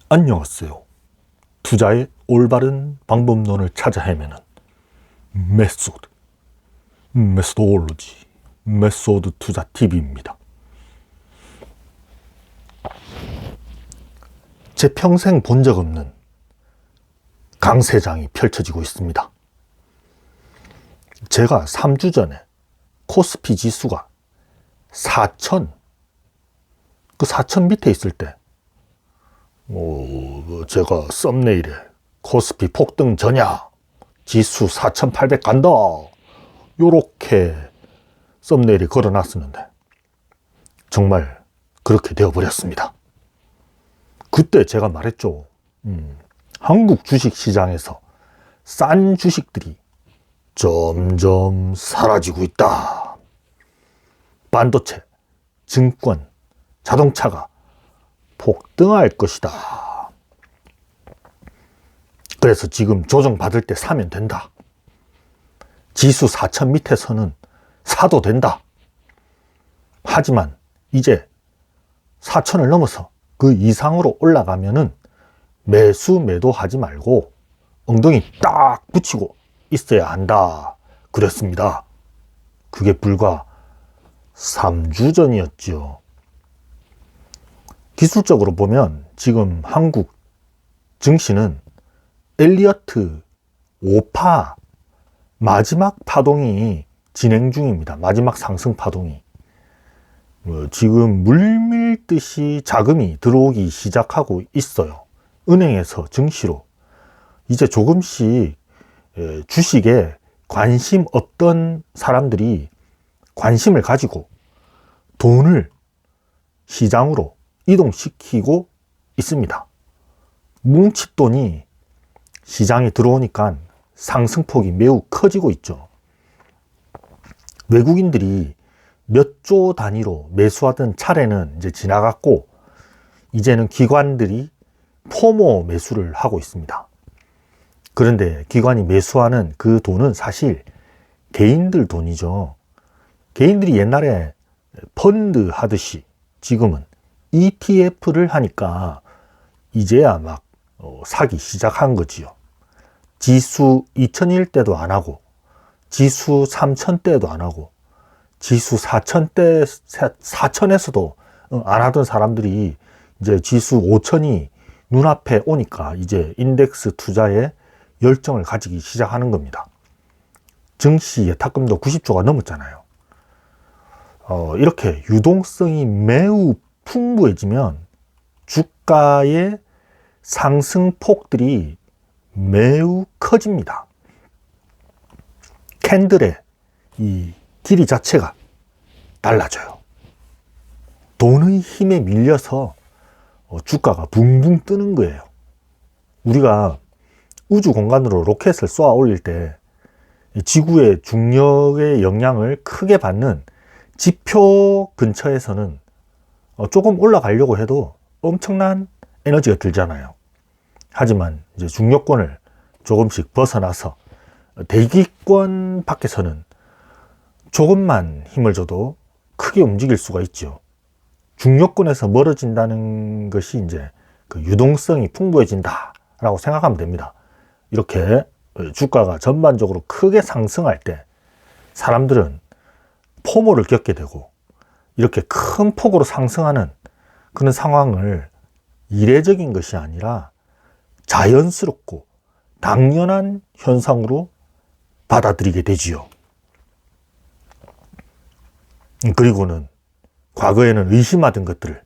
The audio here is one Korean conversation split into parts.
안녕하세요. 투자의 올바른 방법론을 찾아 헤매는 메소드올로지, 메소드 투자 TV입니다. 제 평생 본 적 없는 강세장이 펼쳐지고 있습니다. 제가 3주 전에 코스피 지수가 4,000 밑에 있을 때 제가 썸네일에 코스피 폭등 전야 지수 4,800 간다 요렇게 썸네일에 걸어놨었는데 정말 그렇게 되어버렸습니다. 그때 제가 말했죠. 한국 주식시장에서 싼 주식들이 점점 사라지고 있다. 반도체, 증권, 자동차가 폭등할 것이다. 그래서 지금 조정받을 때 사면 된다. 지수 4,000 밑에서는 사도 된다. 하지만 이제 4,000을 넘어서 그 이상으로 올라가면은 매도하지 말고 엉덩이 딱 붙이고 있어야 한다. 그랬습니다. 그게 불과 3주 전이었죠. 기술적으로 보면 지금 한국 증시는 엘리어트 5파 마지막 파동이 진행 중입니다. 마지막 상승 파동이. 지금 물밀듯이 자금이 들어오기 시작하고 있어요. 은행에서 증시로. 이제 조금씩 주식에 관심 없던 사람들이 관심을 가지고 돈을 시장으로 이동시키고 있습니다. 뭉칫돈이 시장에 들어오니까 상승폭이 매우 커지고 있죠. 외국인들이 몇 조 단위로 매수하던 차례는 이제 지나갔고 이제는 기관들이 포모 매수를 하고 있습니다. 그런데 기관이 매수하는 그 돈은 사실 개인들 돈이죠. 개인들이 옛날에 펀드 하듯이 지금은 ETF를 하니까 이제야 막 사기 시작한 거지요. 지수 2000일 때도 안 하고 지수 3000 때도 안 하고 지수 4000 때 4000에서도 안 하던 사람들이 이제 지수 5000이 눈앞에 오니까 이제 인덱스 투자에 열정을 가지기 시작하는 겁니다. 증시 예탁금도 90조가 넘었잖아요. 이렇게 유동성이 매우 풍부해지면 주가의 상승폭들이 매우 커집니다. 캔들의 이 길이 자체가 달라져요. 돈의 힘에 밀려서 주가가 붕붕 뜨는 거예요. 우리가 우주 공간으로 로켓을 쏘아 올릴 때 지구의 중력의 영향을 크게 받는 지표 근처에서는 조금 올라가려고 해도 엄청난 에너지가 들잖아요. 하지만 이제 중력권을 조금씩 벗어나서 대기권 밖에서는 조금만 힘을 줘도 크게 움직일 수가 있죠. 중력권에서 멀어진다는 것이 이제 그 유동성이 풍부해진다라고 생각하면 됩니다. 이렇게 주가가 전반적으로 크게 상승할 때 사람들은 포모를 겪게 되고 이렇게 큰 폭으로 상승하는 그런 상황을 이례적인 것이 아니라 자연스럽고 당연한 현상으로 받아들이게 되지요. 그리고는 과거에는 의심하던 것들을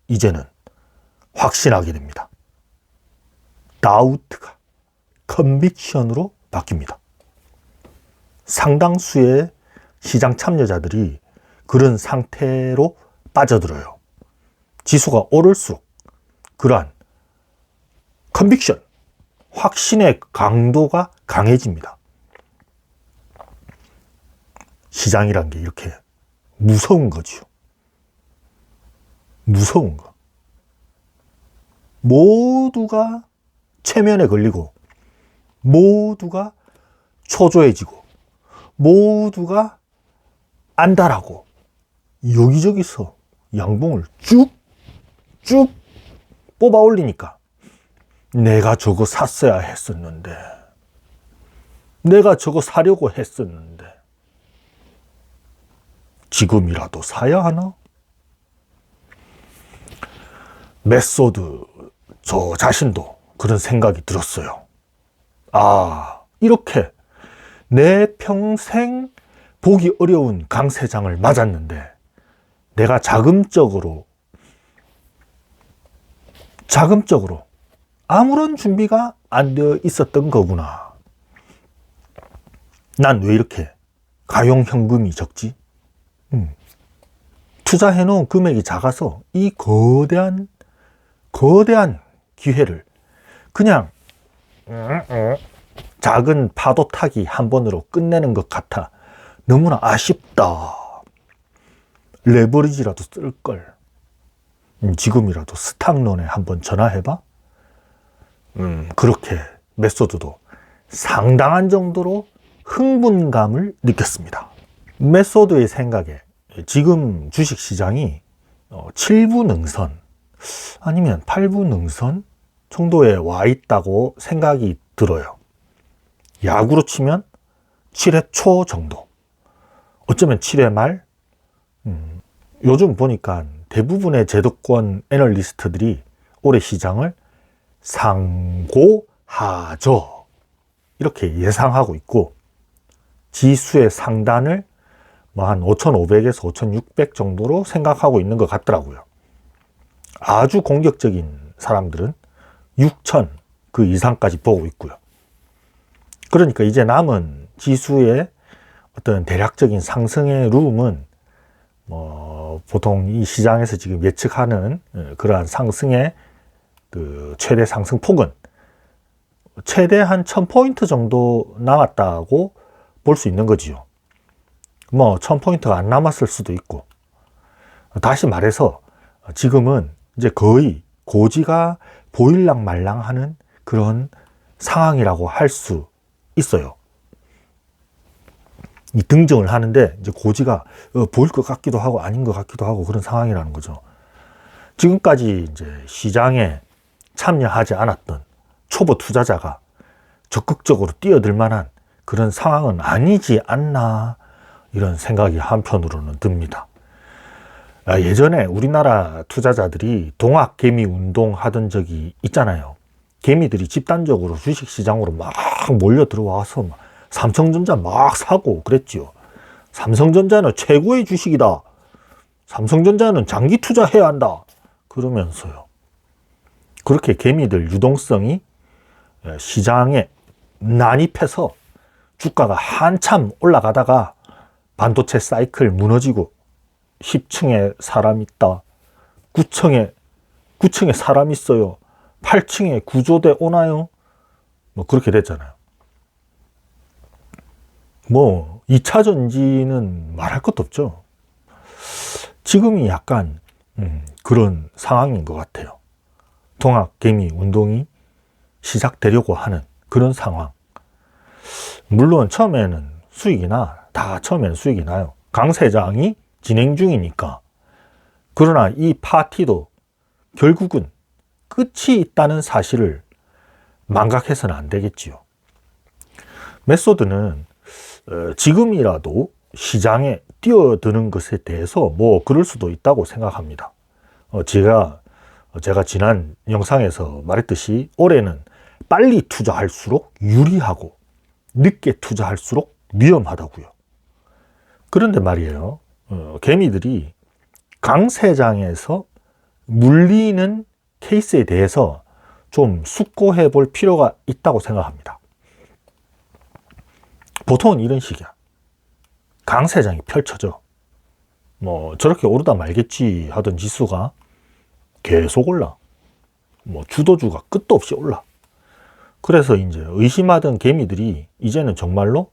이제는 확신하게 됩니다. 다우트가 컨빅션으로 바뀝니다. 상당수의 시장 참여자들이 그런 상태로 빠져들어요. 지수가 오를수록 그러한 컨빅션, 확신의 강도가 강해집니다. 시장이란 게 이렇게 무서운 거지요. 무서운 거. 모두가 최면에 걸리고 모두가 초조해지고 모두가 안달하고 여기저기서 양봉을 쭉 뽑아 올리니까 내가 저거 샀어야 했었는데, 내가 저거 사려고 했었는데, 지금이라도 사야 하나? 메소드 저 자신도 그런 생각이 들었어요. 아, 이렇게 내 평생 보기 어려운 강세장을 맞았는데 내가 자금적으로 아무런 준비가 안 되어 있었던 거구나. 난 왜 이렇게 가용 현금이 적지? 투자해놓은 금액이 작아서 이 거대한 기회를 그냥 작은 파도 타기 한 번으로 끝내는 것 같아 너무나 아쉽다. 레버리지라도 쓸걸. 지금이라도 스탁론에 한번 전화해봐. 그렇게 메소드도 상당한 정도로 흥분감을 느꼈습니다. 메소드의 생각에 지금 주식시장이 7부 능선 아니면 8부 능선 정도에 와 있다고 생각이 들어요. 야구로 치면 7회 초 정도, 어쩌면 7회 말. 요즘 보니까 대부분의 제도권 애널리스트들이 올해 시장을 상고하저 이렇게 예상하고 있고, 지수의 상단을 한 5,500에서 5,600 정도로 생각하고 있는 것 같더라고요. 아주 공격적인 사람들은 6,000 그 이상까지 보고 있고요. 그러니까 이제 남은 지수의 어떤 대략적인 상승의 룸은 보통 이 시장에서 지금 예측하는 그러한 상승의 그 최대 상승 폭은 최대 한 1000포인트 정도 남았다고 볼 수 있는 거지요. 1000포인트가 안 남았을 수도 있고, 다시 말해서 지금은 이제 거의 고지가 보일랑 말랑 하는 그런 상황이라고 할 수 있어요. 이 등정을 하는데 이제 고지가 보일 것 같기도 하고 아닌 것 같기도 하고 그런 상황이라는 거죠. 지금까지 이제 시장에 참여하지 않았던 초보 투자자가 적극적으로 뛰어들 만한 그런 상황은 아니지 않나, 이런 생각이 한편으로는 듭니다. 예전에 우리나라 투자자들이 동학개미 운동 하던 적이 있잖아요. 개미들이 집단적으로 주식시장으로 막 몰려 들어와서 삼성전자 막 사고 그랬죠. 삼성전자는 최고의 주식이다. 삼성전자는 장기 투자해야 한다. 그러면서요. 그렇게 개미들 유동성이 시장에 난입해서 주가가 한참 올라가다가 반도체 사이클 무너지고 10층에 사람 있다, 9층에 사람 있어요, 8층에 구조대 오나요? 그렇게 됐잖아요. 2차 전지는 말할 것도 없죠. 지금이 약간 그런 상황인 것 같아요. 동학개미 운동이 시작되려고 하는 그런 상황. 물론 처음에는 수익이 나요. 강세장이 진행 중이니까. 그러나 이 파티도 결국은 끝이 있다는 사실을 망각해서는 안 되겠지요. 메소드는 지금이라도 시장에 뛰어드는 것에 대해서 그럴 수도 있다고 생각합니다. 제가 지난 영상에서 말했듯이 올해는 빨리 투자할수록 유리하고 늦게 투자할수록 위험하다고요. 그런데 말이에요. 개미들이 강세장에서 물리는 케이스에 대해서 좀 숙고해 볼 필요가 있다고 생각합니다. 보통은 이런 식이야. 강세장이 펼쳐져. 저렇게 오르다 말겠지 하던 지수가 계속 올라. 주도주가 끝도 없이 올라. 그래서 이제 의심하던 개미들이 이제는 정말로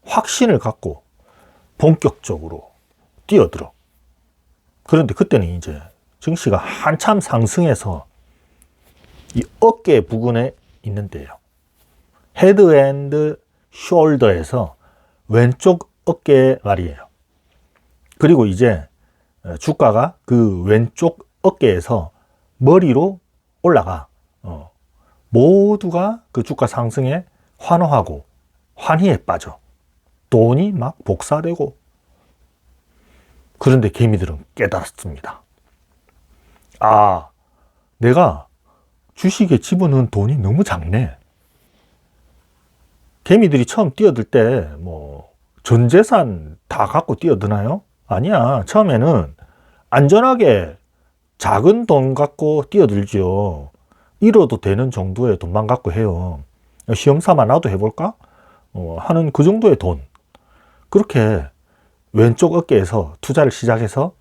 확신을 갖고 본격적으로 뛰어들어. 그런데 그때는 이제 증시가 한참 상승해서 이 어깨 부근에 있는데요. 헤드 앤드 숄더에서 왼쪽 어깨 말이에요. 그리고 이제 주가가 그 왼쪽 어깨에서 머리로 올라가. 모두가 그 주가 상승에 환호하고 환희에 빠져 돈이 막 복사되고. 그런데 개미들은 깨달았습니다. 아, 내가 주식에 집어넣은 돈이 너무 작네. 개미들이 처음 뛰어들 때 뭐 전 재산 다 갖고 뛰어드나요? 아니야. 처음에는 안전하게 작은 돈 갖고 뛰어들죠. 잃어도 되는 정도의 돈만 갖고 해요. 시험 삼아 나도 해볼까? 하는 그 정도의 돈. 그렇게 왼쪽 어깨에서 투자를 시작해서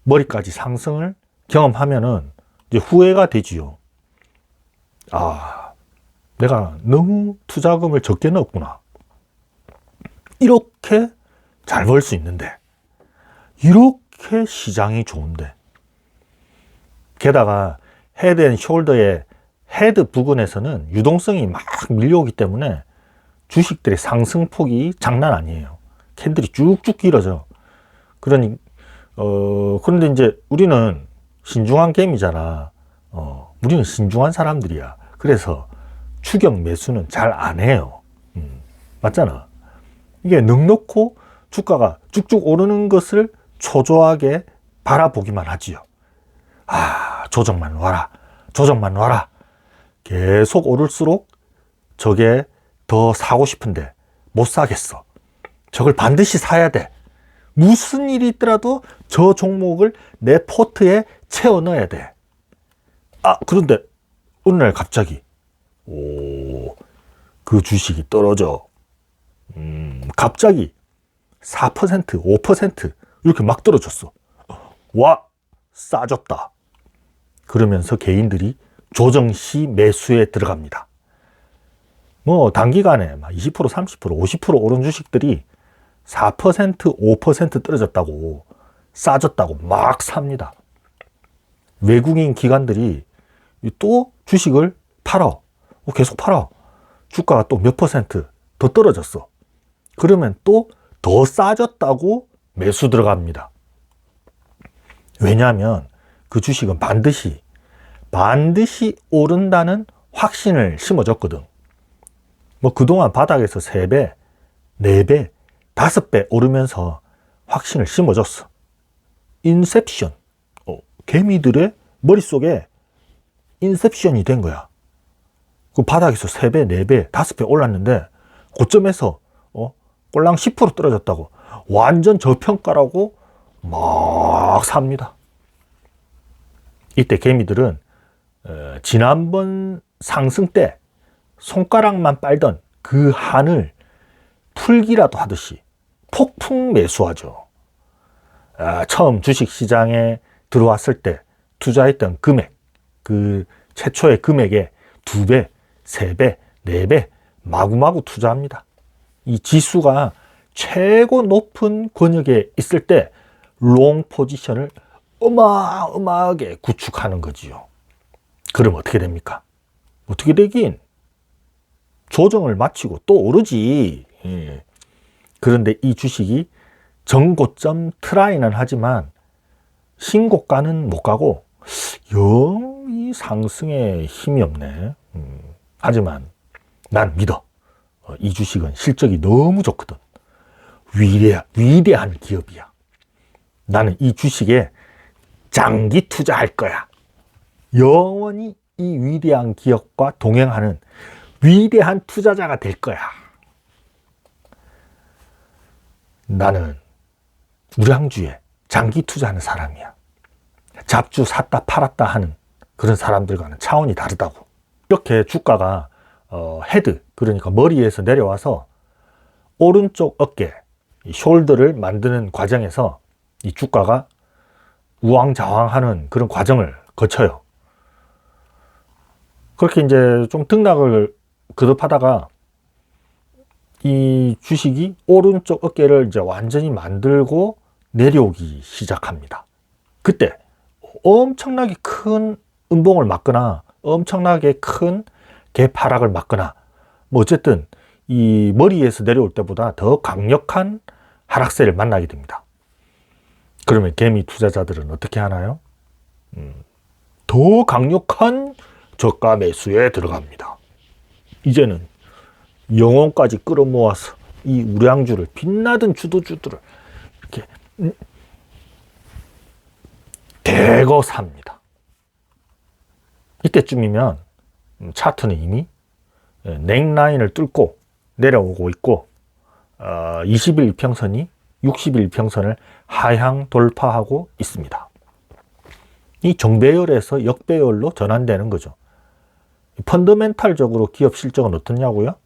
머리까지 상승을 경험하면은 이제 후회가 되지요. 아, 내가 너무 투자금을 적게 넣었구나. 이렇게 잘 벌 수 있는데, 이렇게 시장이 좋은데, 게다가 헤드 앤 숄더의 헤드 부근에서는 유동성이 막 밀려오기 때문에 주식들의 상승폭이 장난 아니에요. 캔들이 쭉쭉 길어져. 그러니 그런데 이제 우리는 신중한 개미잖아. 우리는 신중한 사람들이야. 그래서 추격 매수는 잘 안 해요. 맞잖아. 이게 넉넉고 주가가 쭉쭉 오르는 것을 초조하게 바라보기만 하지요. 아, 조정만 와라. 조정만 와라. 계속 오를수록 저게 더 사고 싶은데 못 사겠어. 저걸 반드시 사야 돼. 무슨 일이 있더라도 저 종목을 내 포트에 채워 넣어야 돼. 아, 그런데 어느 날 갑자기 그 주식이 떨어져. 갑자기 4%, 5% 이렇게 막 떨어졌어. 와, 싸졌다. 그러면서 개인들이 조정시 매수에 들어갑니다. 뭐 단기간에 20%, 30%, 50% 오른 주식들이 4%, 5% 떨어졌다고, 싸졌다고 막 삽니다. 외국인 기관들이 또 주식을 팔아. 계속 팔아. 주가가 또 몇 퍼센트 더 떨어졌어. 그러면 또 더 싸졌다고 매수 들어갑니다. 왜냐하면 그 주식은 반드시 오른다는 확신을 심어줬거든. 뭐 그동안 바닥에서 3배, 4배, 5배 오르면서 확신을 심어줬어. 인셉션. 개미들의 머릿속에 인셉션이 된 거야. 그 바닥에서 3배, 4배, 5배 올랐는데 고점에서 꼴랑 10% 떨어졌다고 완전 저평가라고 막 삽니다. 이때 개미들은 지난번 상승 때 손가락만 빨던 그 한을 풀기라도 하듯이 폭풍 매수하죠. 처음 주식시장에 들어왔을 때 투자했던 금액, 그 최초의 금액의 2배, 3배, 4배 마구마구 투자합니다. 이 지수가 최고 높은 권역에 있을 때 롱 포지션을 어마어마하게 구축하는 거지요. 그럼 어떻게 됩니까? 어떻게 되긴? 조정을 마치고 또 오르지. 그런데 이 주식이 정고점 트라이는 하지만 신고가는 못 가고 영 이 상승에 힘이 없네. 하지만 난 믿어. 이 주식은 실적이 너무 좋거든. 위대한 기업이야. 나는 이 주식에 장기 투자할 거야. 영원히 이 위대한 기업과 동행하는 위대한 투자자가 될 거야. 나는 우량주에 장기 투자하는 사람이야. 잡주 샀다 팔았다 하는 그런 사람들과는 차원이 다르다고. 이렇게 주가가 헤드, 그러니까 머리에서 내려와서 오른쪽 어깨, 이 숄더를 만드는 과정에서 이 주가가 우왕좌왕하는 그런 과정을 거쳐요. 그렇게 이제 좀 등락을 거듭하다가 이 주식이 오른쪽 어깨를 이제 완전히 만들고 내려오기 시작합니다. 그때 엄청나게 큰 음봉을 맞거나 엄청나게 큰 개파락을 맞거나 뭐 어쨌든 이 머리에서 내려올 때보다 더 강력한 하락세를 만나게 됩니다. 그러면 개미 투자자들은 어떻게 하나요? 더 강력한 저가 매수에 들어갑니다. 이제는 영혼까지 끌어모아서 이 우량주를, 빛나던 주도주들을 이렇게 대거 삽니다. 이때쯤이면 차트는 이미 넥라인을 뚫고 내려오고 있고 20일 이평선이 60일 이평선을 하향 돌파하고 있습니다. 이 정배열에서 역배열로 전환되는 거죠. 펀더멘탈적으로 기업 실적은 어떻냐고요?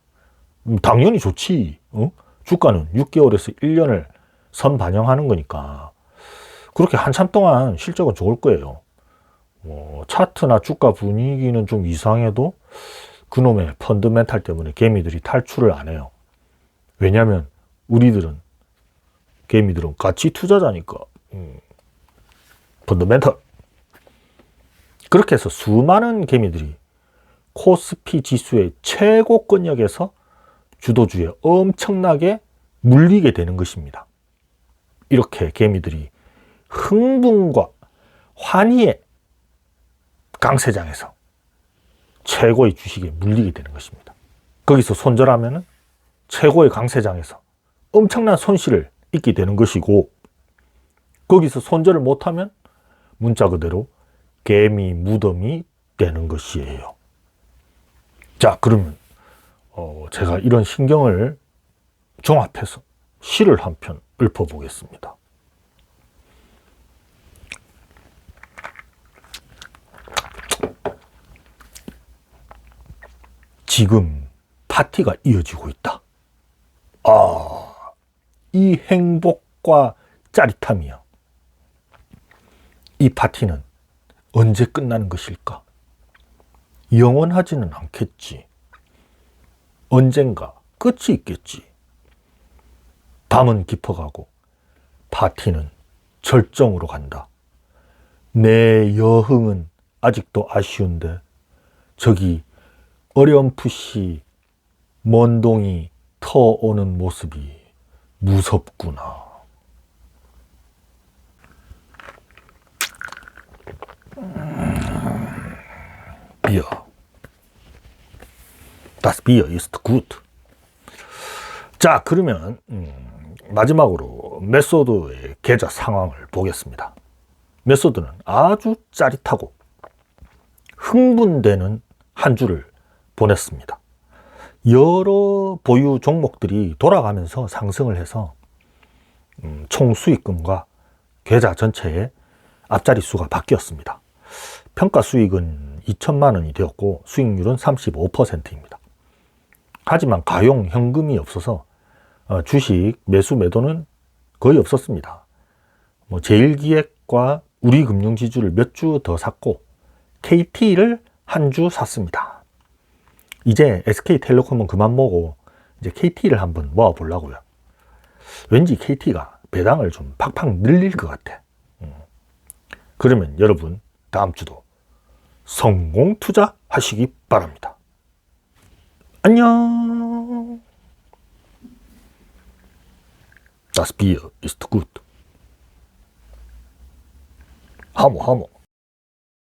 당연히 좋지. 주가는 6개월에서 1년을 선 반영하는 거니까 그렇게 한참 동안 실적은 좋을 거예요. 차트나 주가 분위기는 좀 이상해도 그놈의 펀더멘탈 때문에 개미들이 탈출을 안 해요. 왜냐하면 개미들은 가치 투자자니까. 펀더멘탈. 그렇게 해서 수많은 개미들이 코스피 지수의 최고권역에서 주도주에 엄청나게 물리게 되는 것입니다. 이렇게 개미들이 흥분과 환희의 강세장에서 최고의 주식에 물리게 되는 것입니다. 거기서 손절하면 최고의 강세장에서 엄청난 손실을 입게 되는 것이고, 거기서 손절을 못하면 문자 그대로 개미 무덤이 되는 것이에요. 자, 그러면 제가 이런 신경을 종합해서 시를 한 편 읊어보겠습니다. 지금 파티가 이어지고 있다. 이 행복과 짜릿함이요. 이 파티는 언제 끝나는 것일까? 영원하지는 않겠지. 언젠가 끝이 있겠지. 밤은 깊어가고 파티는 절정으로 간다. 내 여흥은 아직도 아쉬운데 저기 어렴풋이 먼동이 터오는 모습이 무섭구나. Bier. Das Bier ist gut. 자, 그러면 마지막으로 메소드의 계좌 상황을 보겠습니다. 메소드는 아주 짜릿하고 흥분되는 한 주를 보냈습니다. 여러 보유 종목들이 돌아가면서 상승을 해서 총 수익금과 계좌 전체의 앞자리 수가 바뀌었습니다. 평가 수익은 2천만 원이 되었고 수익률은 35%입니다. 하지만 가용 현금이 없어서 주식 매수 매도는 거의 없었습니다. 제일기획과 우리금융지주를 몇 주 더 샀고 KT를 한 주 샀습니다. 이제 SK텔레콤은 그만 모으고 이제 KT를 한번 모아 보려고요. 왠지 KT가 배당을 좀 팍팍 늘릴 것 같아. 그러면 여러분 다음 주도 성공 투자하시기 바랍니다. 안녕. Das Bier ist gut. 하모.